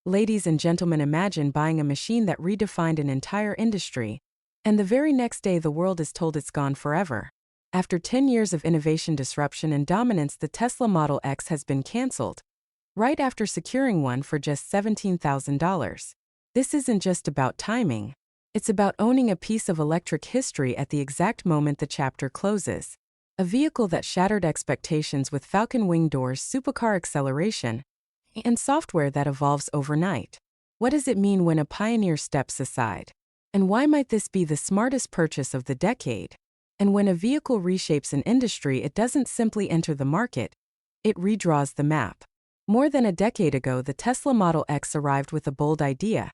Ladies and gentlemen, imagine buying a machine that redefined an entire industry, and the very next day the world is told it's gone forever. After 10 years of innovation, disruption, and dominance, the Tesla Model X has been canceled, right after securing one for just $17,000. This isn't just about timing. It's about owning a piece of electric history at the exact moment the chapter closes. A vehicle that shattered expectations with falcon wing doors, supercar acceleration, and software that evolves overnight. What does it mean when a pioneer steps aside? And why might this be the smartest purchase of the decade? And when a vehicle reshapes an industry, it doesn't simply enter the market, it redraws the map. More than a decade ago, the Tesla Model X arrived with a bold idea: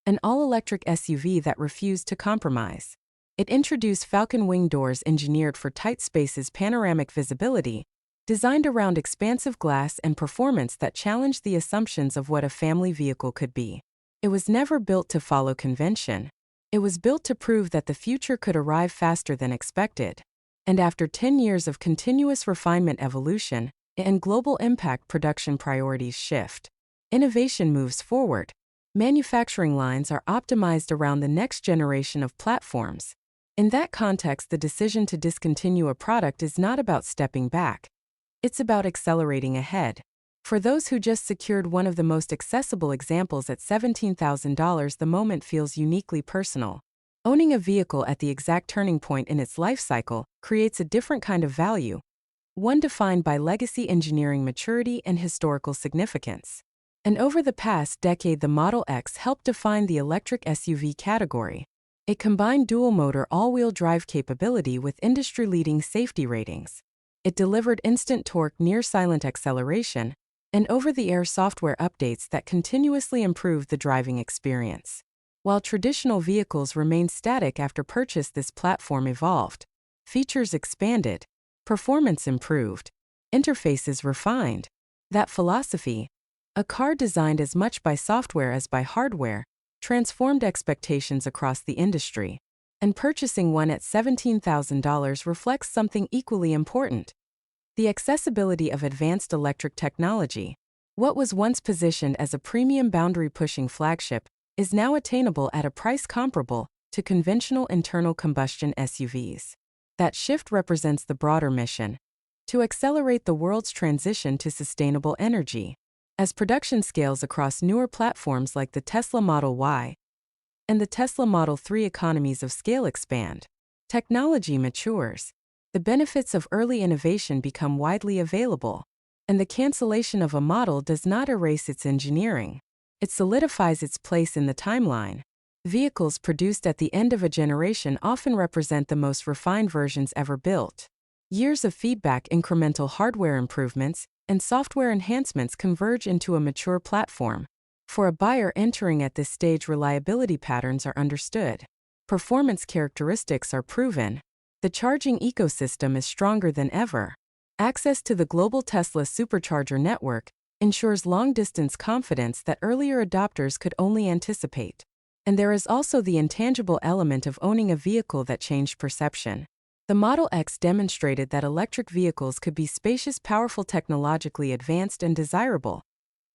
an all-electric SUV that refused to compromise. It introduced falcon wing doors engineered for tight spaces, panoramic visibility, designed around expansive glass, and performance that challenged the assumptions of what a family vehicle could be. It was never built to follow convention. It was built to prove that the future could arrive faster than expected. And after 10 years of continuous refinement, evolution, and global impact, production priorities shift. Innovation moves forward. Manufacturing lines are optimized around the next generation of platforms. In that context, the decision to discontinue a product is not about stepping back. It's about accelerating ahead. For those who just secured one of the most accessible examples at $17,000, the moment feels uniquely personal. Owning a vehicle at the exact turning point in its life cycle creates a different kind of value, one defined by legacy, engineering maturity, and historical significance. And over the past decade, the Model X helped define the electric SUV category. It combined dual-motor all-wheel drive capability with industry-leading safety ratings. It delivered instant torque, near-silent acceleration, and over-the-air software updates that continuously improved the driving experience. While traditional vehicles remained static after purchase, this platform evolved. Features expanded, performance improved, interfaces refined. That philosophy, a car designed as much by software as by hardware, transformed expectations across the industry. And purchasing one at $17,000 reflects something equally important: the accessibility of advanced electric technology. What was once positioned as a premium, boundary-pushing flagship is now attainable at a price comparable to conventional internal combustion SUVs. That shift represents the broader mission: to accelerate the world's transition to sustainable energy. As production scales across newer platforms like the Tesla Model Y and the Tesla Model 3, economies of scale expand. Technology matures. The benefits of early innovation become widely available. And the cancellation of a model does not erase its engineering. It solidifies its place in the timeline. Vehicles produced at the end of a generation often represent the most refined versions ever built. Years of feedback, incremental hardware improvements, and software enhancements converge into a mature platform. For a buyer entering at this stage, reliability patterns are understood. Performance characteristics are proven. The charging ecosystem is stronger than ever. Access to the global Tesla supercharger network ensures long-distance confidence that earlier adopters could only anticipate. And there is also the intangible element of owning a vehicle that changed perception. The Model X demonstrated that electric vehicles could be spacious, powerful, technologically advanced, and desirable,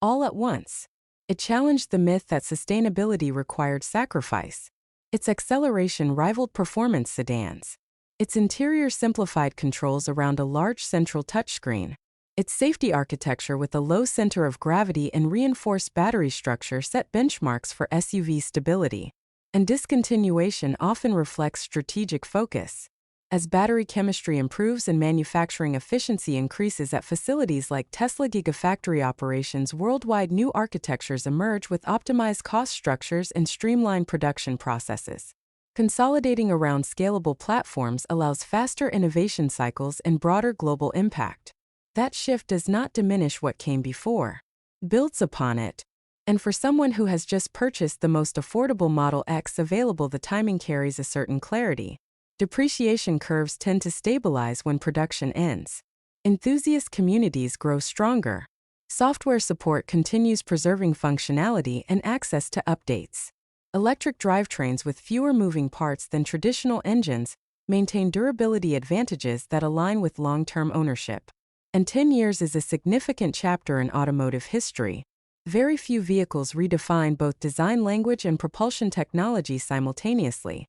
all at once. It challenged the myth that sustainability required sacrifice. Its acceleration rivaled performance sedans. Its interior simplified controls around a large central touchscreen. Its safety architecture with a low center of gravity and reinforced battery structure set benchmarks for SUV stability. And discontinuation often reflects strategic focus. As battery chemistry improves and manufacturing efficiency increases at facilities like Tesla Gigafactory operations worldwide, new architectures emerge with optimized cost structures and streamlined production processes. Consolidating around scalable platforms allows faster innovation cycles and broader global impact. That shift does not diminish what came before, builds upon it. And for someone who has just purchased the most affordable Model X available, the timing carries a certain clarity. Depreciation curves tend to stabilize when production ends. Enthusiast communities grow stronger. Software support continues, preserving functionality and access to updates. Electric drivetrains with fewer moving parts than traditional engines maintain durability advantages that align with long-term ownership. And 10 years is a significant chapter in automotive history. Very few vehicles redefine both design language and propulsion technology simultaneously.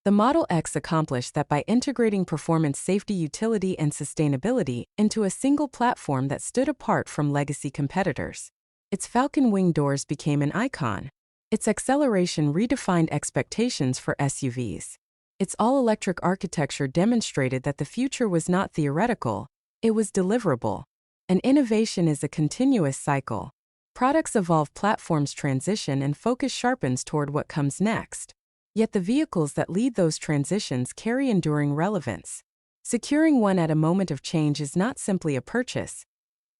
The Model X accomplished that by integrating performance, safety, utility, and sustainability into a single platform that stood apart from legacy competitors. Its Falcon wing doors became an icon. Its acceleration redefined expectations for SUVs. Its all-electric architecture demonstrated that the future was not theoretical, it was deliverable. And innovation is a continuous cycle. Products evolve, platforms transition, and focus sharpens toward what comes next. Yet the vehicles that lead those transitions carry enduring relevance. Securing one at a moment of change is not simply a purchase.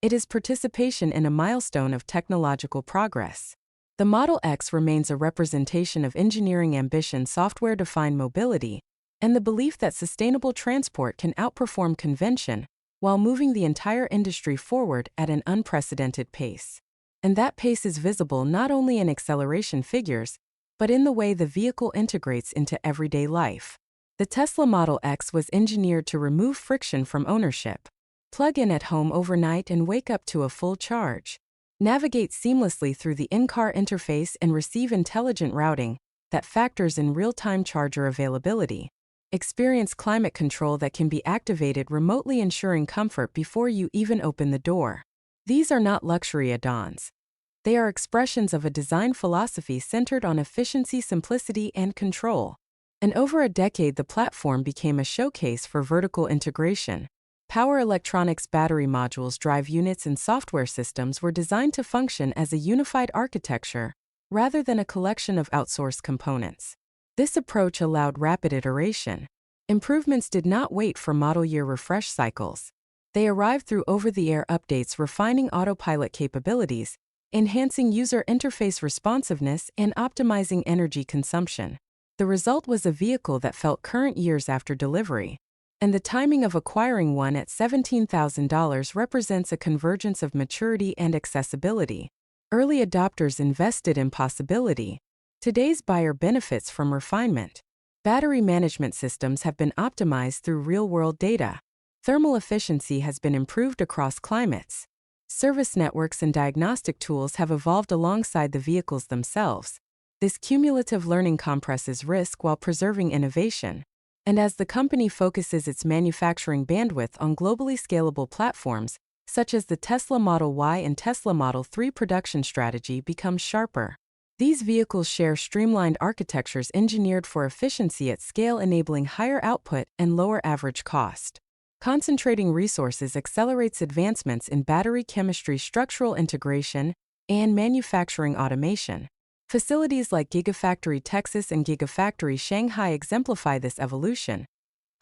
It is participation in a milestone of technological progress. The Model X remains a representation of engineering ambition, software-defined mobility, and the belief that sustainable transport can outperform convention while moving the entire industry forward at an unprecedented pace. And that pace is visible not only in acceleration figures, but in the way the vehicle integrates into everyday life. The Tesla Model X was engineered to remove friction from ownership. Plug in at home overnight and wake up to a full charge. Navigate seamlessly through the in-car interface and receive intelligent routing that factors in real-time charger availability. Experience climate control that can be activated remotely, ensuring comfort before you even open the door. These are not luxury add-ons. They are expressions of a design philosophy centered on efficiency, simplicity, and control. And over a decade, the platform became a showcase for vertical integration. Power electronics, battery modules, drive units, and software systems were designed to function as a unified architecture rather than a collection of outsourced components. This approach allowed rapid iteration. Improvements did not wait for model year refresh cycles. They arrived through over-the-air updates, refining autopilot capabilities, enhancing user interface responsiveness, and optimizing energy consumption. The result was a vehicle that felt current years after delivery. And the timing of acquiring one at $17,000 represents a convergence of maturity and accessibility. Early adopters invested in possibility. Today's buyer benefits from refinement. Battery management systems have been optimized through real-world data. Thermal efficiency has been improved across climates. Service networks and diagnostic tools have evolved alongside the vehicles themselves. This cumulative learning compresses risk while preserving innovation. And as the company focuses its manufacturing bandwidth on globally scalable platforms, such as the Tesla Model Y and Tesla Model 3, production strategy becomes sharper. These vehicles share streamlined architectures engineered for efficiency at scale, enabling higher output and lower average cost. Concentrating resources accelerates advancements in battery chemistry, structural integration, and manufacturing automation. Facilities like Gigafactory Texas and Gigafactory Shanghai exemplify this evolution.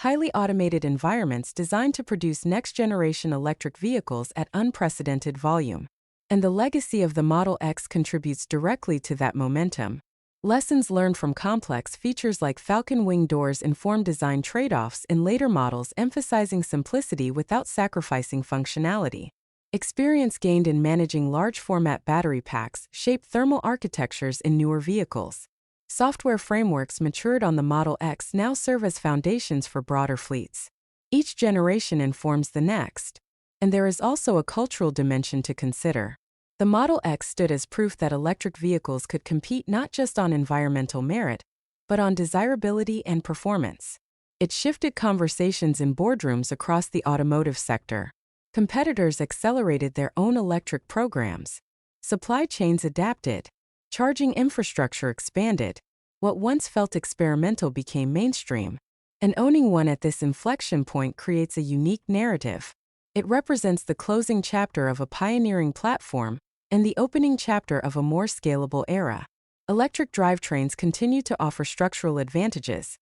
Highly automated environments designed to produce next-generation electric vehicles at unprecedented volume. And the legacy of the Model X contributes directly to that momentum. Lessons learned from complex features like Falcon wing doors inform design trade-offs in later models, emphasizing simplicity without sacrificing functionality. Experience gained in managing large-format battery packs shaped thermal architectures in newer vehicles. Software frameworks matured on the Model X now serve as foundations for broader fleets. Each generation informs the next. And there is also a cultural dimension to consider. The Model X stood as proof that electric vehicles could compete not just on environmental merit, but on desirability and performance. It shifted conversations in boardrooms across the automotive sector. Competitors accelerated their own electric programs. Supply chains adapted. Charging infrastructure expanded. What once felt experimental became mainstream. And owning one at this inflection point creates a unique narrative. It represents the closing chapter of a pioneering platform and the opening chapter of a more scalable era. Electric drivetrains continue to offer structural advantages.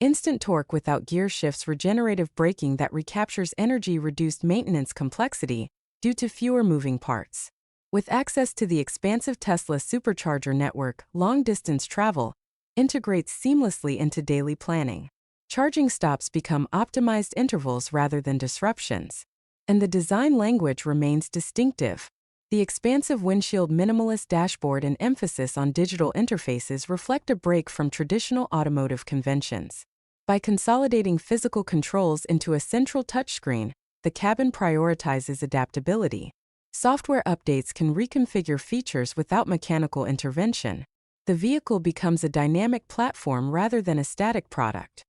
Instant torque without gear shifts, regenerative braking that recaptures energy, reduced maintenance complexity due to fewer moving parts. With access to the expansive Tesla supercharger network, long-distance travel integrates seamlessly into daily planning. Charging stops become optimized intervals rather than disruptions. And the design language remains distinctive. The expansive windshield, minimalist dashboard, and emphasis on digital interfaces reflect a break from traditional automotive conventions. By consolidating physical controls into a central touchscreen, the cabin prioritizes adaptability. Software updates can reconfigure features without mechanical intervention. The vehicle becomes a dynamic platform rather than a static product.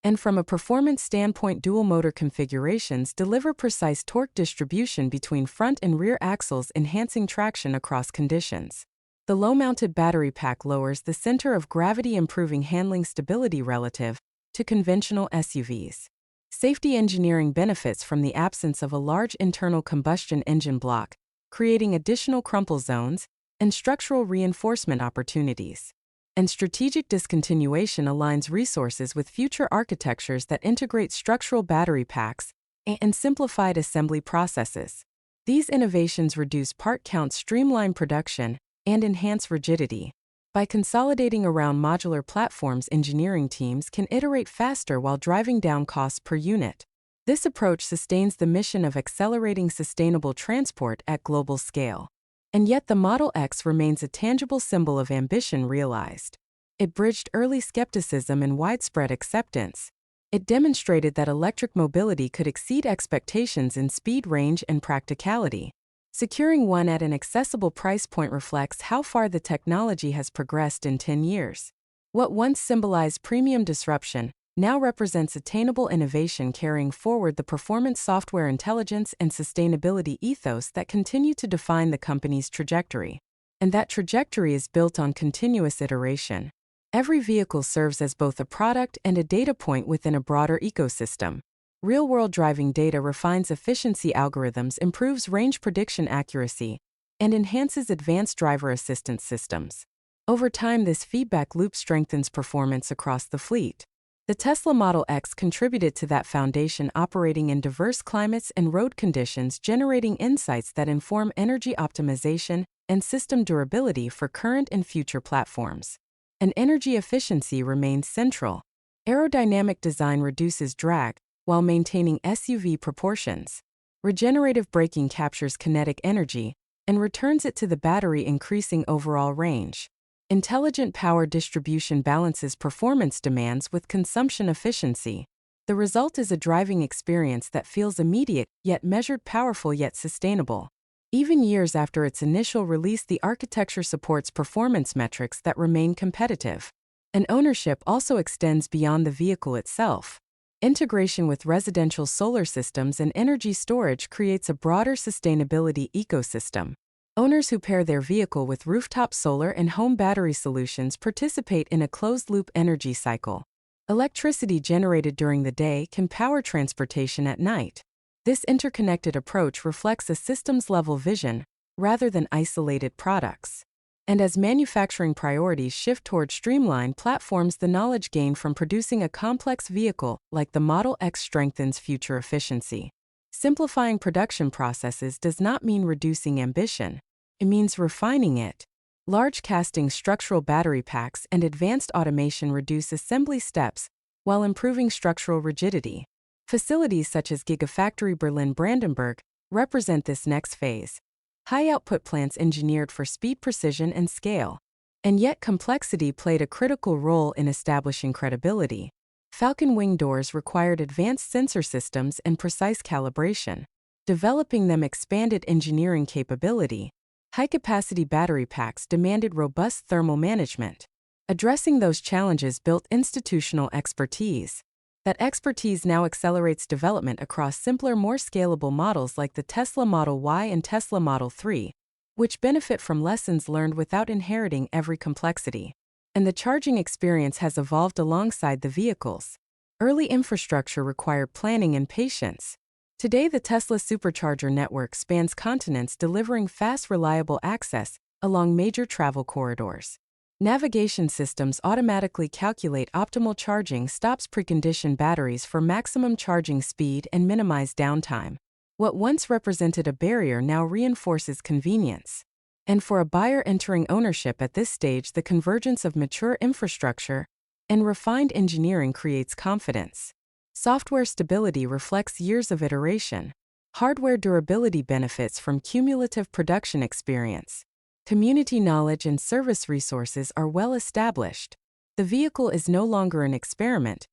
And from a performance standpoint, dual motor configurations deliver precise torque distribution between front and rear axles, enhancing traction across conditions. The low-mounted battery pack lowers the center of gravity, improving handling stability relative to conventional SUVs. Safety engineering benefits from the absence of a large internal combustion engine block, creating additional crumple zones and structural reinforcement opportunities. And strategic discontinuation aligns resources with future architectures that integrate structural battery packs and simplified assembly processes. These innovations reduce part count, streamline production, and enhance rigidity. By consolidating around modular platforms, engineering teams can iterate faster while driving down costs per unit. This approach sustains the mission of accelerating sustainable transport at global scale. And yet the Model X remains a tangible symbol of ambition realized. It bridged early skepticism and widespread acceptance. It demonstrated that electric mobility could exceed expectations in speed, range, and practicality. Securing one at an accessible price point reflects how far the technology has progressed in 10 years. What once symbolized premium disruption now represents attainable innovation, carrying forward the performance, software intelligence, and sustainability ethos that continue to define the company's trajectory. And that trajectory is built on continuous iteration. Every vehicle serves as both a product and a data point within a broader ecosystem. Real-world driving data refines efficiency algorithms, improves range prediction accuracy, and enhances advanced driver assistance systems. Over time, this feedback loop strengthens performance across the fleet. The Tesla Model X contributed to that foundation, operating in diverse climates and road conditions, generating insights that inform energy optimization and system durability for current and future platforms. And energy efficiency remains central. Aerodynamic design reduces drag while maintaining SUV proportions. Regenerative braking captures kinetic energy and returns it to the battery, increasing overall range. Intelligent power distribution balances performance demands with consumption efficiency. The result is a driving experience that feels immediate, yet measured, powerful yet sustainable. Even years after its initial release, the architecture supports performance metrics that remain competitive. And ownership also extends beyond the vehicle itself. Integration with residential solar systems and energy storage creates a broader sustainability ecosystem. Owners who pair their vehicle with rooftop solar and home battery solutions participate in a closed-loop energy cycle. Electricity generated during the day can power transportation at night. This interconnected approach reflects a systems-level vision rather than isolated products. And as manufacturing priorities shift toward streamlined platforms, the knowledge gained from producing a complex vehicle like the Model X strengthens future efficiency. Simplifying production processes does not mean reducing ambition. It means refining it. Large casting, structural battery packs, and advanced automation reduce assembly steps while improving structural rigidity. Facilities such as Gigafactory Berlin-Brandenburg represent this next phase. High-output plants engineered for speed, precision, and scale. And yet complexity played a critical role in establishing credibility. Falcon wing doors required advanced sensor systems and precise calibration. Developing them expanded engineering capability. High-capacity battery packs demanded robust thermal management. Addressing those challenges built institutional expertise. That expertise now accelerates development across simpler, more scalable models like the Tesla Model Y and Tesla Model 3, which benefit from lessons learned without inheriting every complexity. And the charging experience has evolved alongside the vehicles. Early infrastructure required planning and patience. Today, the Tesla supercharger network spans continents, delivering fast, reliable access along major travel corridors. Navigation systems automatically calculate optimal charging stops, precondition batteries for maximum charging speed, and minimize downtime. What once represented a barrier now reinforces convenience. And for a buyer entering ownership at this stage, the convergence of mature infrastructure and refined engineering creates confidence. Software stability reflects years of iteration. Hardware durability benefits from cumulative production experience. Community knowledge and service resources are well established. The vehicle is no longer an experiment.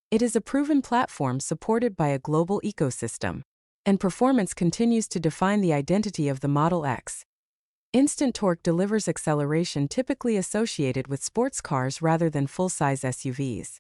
It is a proven platform supported by a global ecosystem. and performance continues to define the identity of the Model X. Instant torque delivers acceleration typically associated with sports cars rather than full-size SUVs.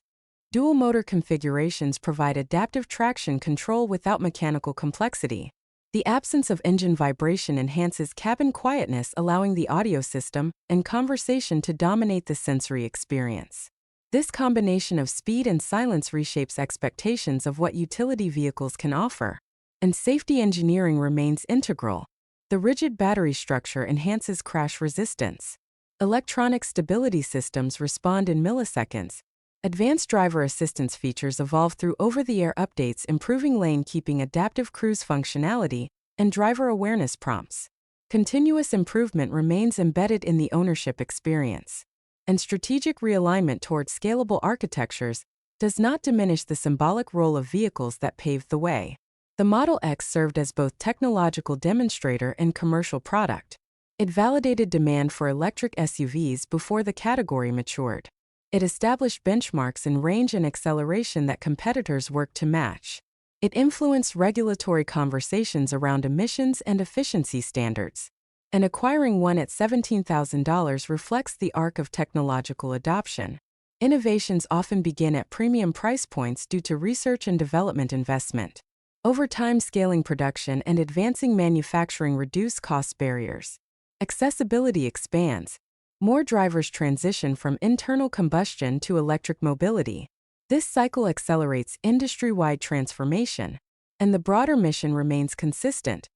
Dual-motor configurations provide adaptive traction control without mechanical complexity. The absence of engine vibration enhances cabin quietness, allowing the audio system and conversation to dominate the sensory experience. This combination of speed and silence reshapes expectations of what utility vehicles can offer. And safety engineering remains integral. The rigid battery structure enhances crash resistance. Electronic stability systems respond in milliseconds. Advanced driver assistance features evolve through over-the-air updates, improving lane-keeping, adaptive cruise functionality, and driver awareness prompts. Continuous improvement remains embedded in the ownership experience. And strategic realignment towards scalable architectures does not diminish the symbolic role of vehicles that paved the way. The Model X served as both technological demonstrator and commercial product. It validated demand for electric SUVs before the category matured. It established benchmarks in range and acceleration that competitors worked to match. It influenced regulatory conversations around emissions and efficiency standards. And acquiring one at $17,000 reflects the arc of technological adoption. Innovations often begin at premium price points due to research and development investment. Over time, scaling production and advancing manufacturing reduce cost barriers. Accessibility expands. More drivers transition from internal combustion to electric mobility. This cycle accelerates industry-wide transformation, and the broader mission remains consistent.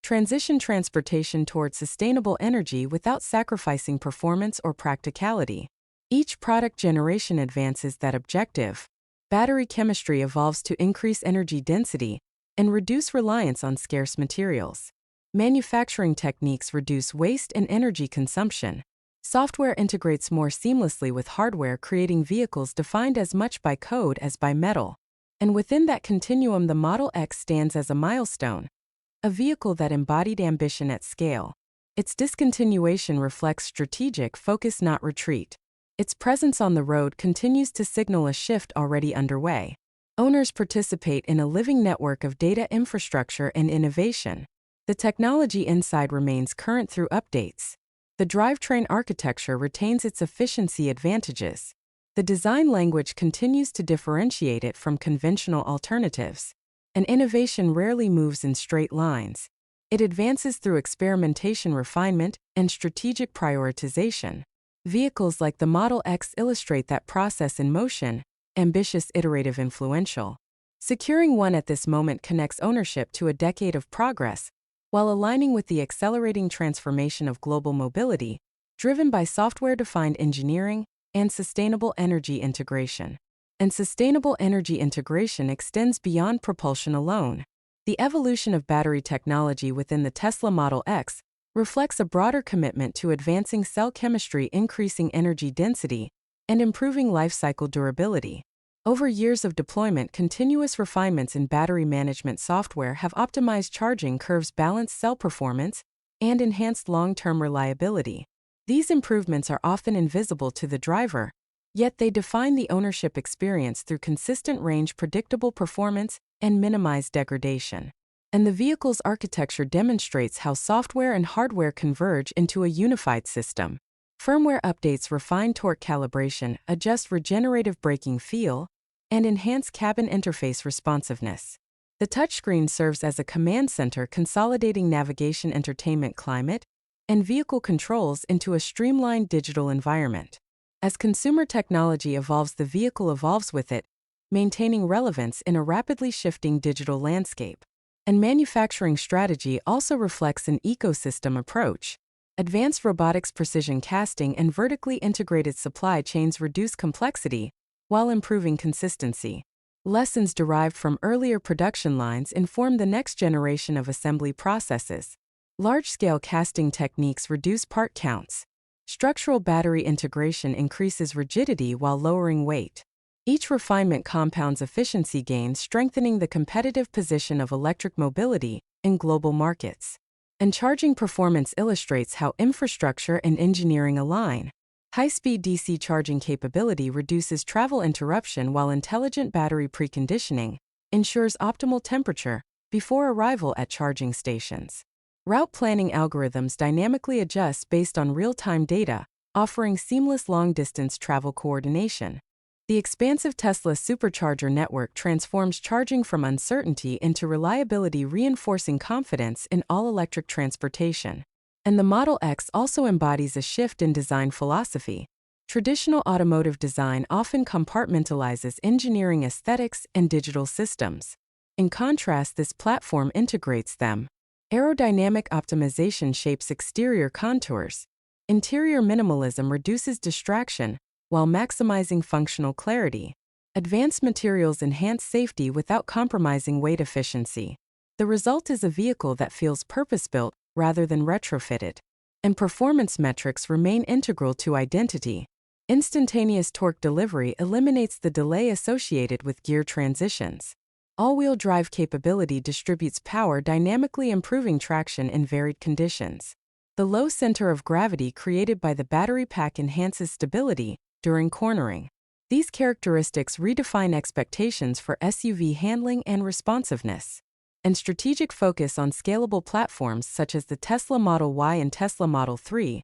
Transition transportation towards sustainable energy without sacrificing performance or practicality. Each product generation advances that objective. Battery chemistry evolves to increase energy density and reduce reliance on scarce materials. Manufacturing techniques reduce waste and energy consumption. Software integrates more seamlessly with hardware, creating vehicles defined as much by code as by metal. And within that continuum, the Model X stands as a milestone, a vehicle that embodied ambition at scale. Its discontinuation reflects strategic focus, not retreat. Its presence on the road continues to signal a shift already underway. Owners participate in a living network of data infrastructure and innovation. The technology inside remains current through updates. The drivetrain architecture retains its efficiency advantages. The design language continues to differentiate it from conventional alternatives. And innovation rarely moves in straight lines. It advances through experimentation, refinement, and strategic prioritization. Vehicles like the Model X illustrate that process in motion: ambitious, iterative, influential. Securing one at this moment connects ownership to a decade of progress, while aligning with the accelerating transformation of global mobility, driven by software-defined engineering and sustainable energy integration. And sustainable energy integration extends beyond propulsion alone. The evolution of battery technology within the Tesla Model X reflects a broader commitment to advancing cell chemistry, increasing energy density, and improving life cycle durability. Over years of deployment, continuous refinements in battery management software have optimized charging curves, balanced cell performance, and enhanced long-term reliability. These improvements are often invisible to the driver, yet they define the ownership experience through consistent range, predictable performance, and minimized degradation. And the vehicle's architecture demonstrates how software and hardware converge into a unified system. Firmware updates refine torque calibration, adjust regenerative braking feel, and enhance cabin interface responsiveness. The touchscreen serves as a command center, consolidating navigation, entertainment, climate, and vehicle controls into a streamlined digital environment. As consumer technology evolves, the vehicle evolves with it, maintaining relevance in a rapidly shifting digital landscape. And manufacturing strategy also reflects an ecosystem approach. Advanced robotics, precision casting, and vertically integrated supply chains reduce complexity while improving consistency. Lessons derived from earlier production lines inform the next generation of assembly processes. Large-scale casting techniques reduce part counts. Structural battery integration increases rigidity while lowering weight. Each refinement compounds efficiency gains, strengthening the competitive position of electric mobility in global markets. And charging performance illustrates how infrastructure and engineering align. High-speed DC charging capability reduces travel interruption, while intelligent battery preconditioning ensures optimal temperature before arrival at charging stations. Route planning algorithms dynamically adjust based on real-time data, offering seamless long-distance travel coordination. The expansive Tesla supercharger network transforms charging from uncertainty into reliability, reinforcing confidence in all-electric transportation. And the Model X also embodies a shift in design philosophy. Traditional automotive design often compartmentalizes engineering aesthetics and digital systems. In contrast, this platform integrates them. Aerodynamic optimization shapes exterior contours. Interior minimalism reduces distraction, while maximizing functional clarity. Advanced materials enhance safety without compromising weight efficiency. The result is a vehicle that feels purpose-built rather than retrofitted. And performance metrics remain integral to identity. Instantaneous torque delivery eliminates the delay associated with gear transitions. All-wheel drive capability distributes power dynamically, improving traction in varied conditions. The low center of gravity created by the battery pack enhances stability during cornering. These characteristics redefine expectations for SUV handling and responsiveness. And strategic focus on scalable platforms such as the Tesla Model Y and Tesla Model 3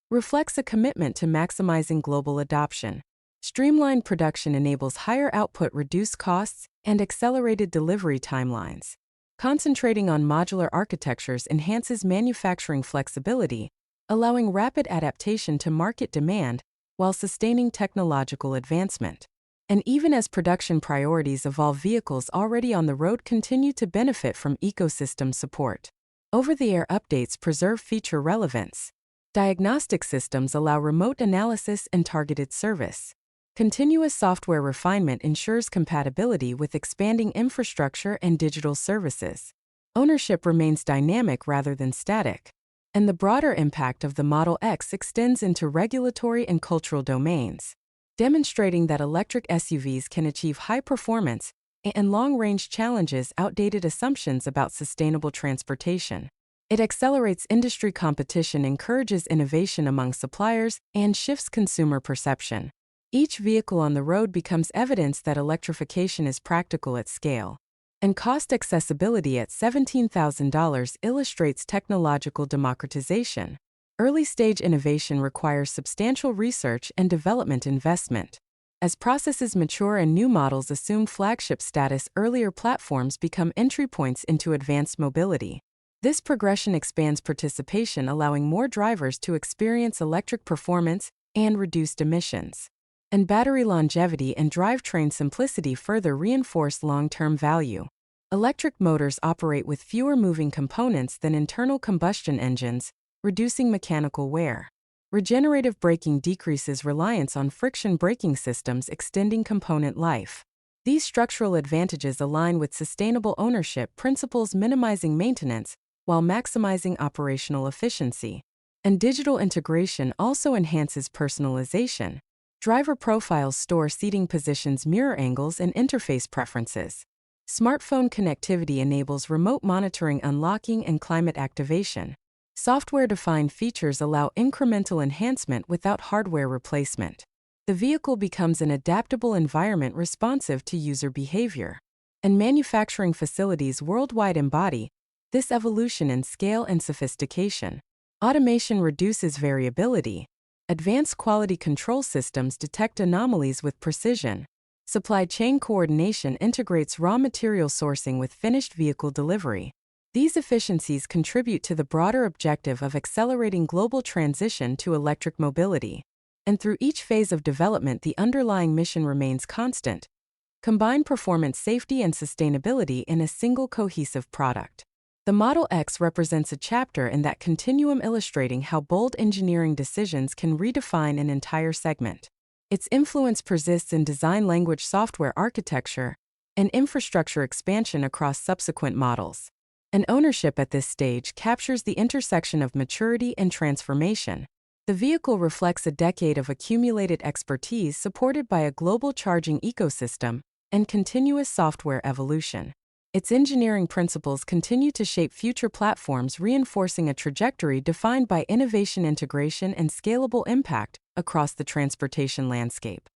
reflects a commitment to maximizing global adoption. Streamlined production enables higher output, reduced costs, and accelerated delivery timelines. Concentrating on modular architectures enhances manufacturing flexibility, allowing rapid adaptation to market demand while sustaining technological advancement. And even as production priorities evolve, vehicles already on the road continue to benefit from ecosystem support. Over-the-air updates preserve feature relevance. Diagnostic systems allow remote analysis and targeted service. Continuous software refinement ensures compatibility with expanding infrastructure and digital services. Ownership remains dynamic rather than static. And the broader impact of the Model X extends into regulatory and cultural domains, demonstrating that electric SUVs can achieve high performance and long-range challenges outdated assumptions about sustainable transportation. It accelerates industry competition, encourages innovation among suppliers, and shifts consumer perception. Each vehicle on the road becomes evidence that electrification is practical at scale. And cost accessibility at $17,000 illustrates technological democratization. Early-stage innovation requires substantial research and development investment. As processes mature and new models assume flagship status, earlier platforms become entry points into advanced mobility. This progression expands participation, allowing more drivers to experience electric performance and reduced emissions. And battery longevity and drivetrain simplicity further reinforce long-term value. Electric motors operate with fewer moving components than internal combustion engines, reducing mechanical wear. Regenerative braking decreases reliance on friction braking systems, extending component life. These structural advantages align with sustainable ownership principles, minimizing maintenance while maximizing operational efficiency. And digital integration also enhances personalization. Driver profiles store seating positions, mirror angles, and interface preferences. Smartphone connectivity enables remote monitoring, unlocking, and climate activation. Software-defined features allow incremental enhancement without hardware replacement. The vehicle becomes an adaptable environment responsive to user behavior. And manufacturing facilities worldwide embody this evolution in scale and sophistication. Automation reduces variability. Advanced quality control systems detect anomalies with precision. Supply chain coordination integrates raw material sourcing with finished vehicle delivery. These efficiencies contribute to the broader objective of accelerating global transition to electric mobility. And through each phase of development, the underlying mission remains constant: combine performance, safety, and sustainability in a single cohesive product. The Model X represents a chapter in that continuum, illustrating how bold engineering decisions can redefine an entire segment. Its influence persists in design language, software architecture, and infrastructure expansion across subsequent models. And ownership at this stage captures the intersection of maturity and transformation. The vehicle reflects a decade of accumulated expertise supported by a global charging ecosystem and continuous software evolution. Its engineering principles continue to shape future platforms, reinforcing a trajectory defined by innovation, integration, and scalable impact across the transportation landscape.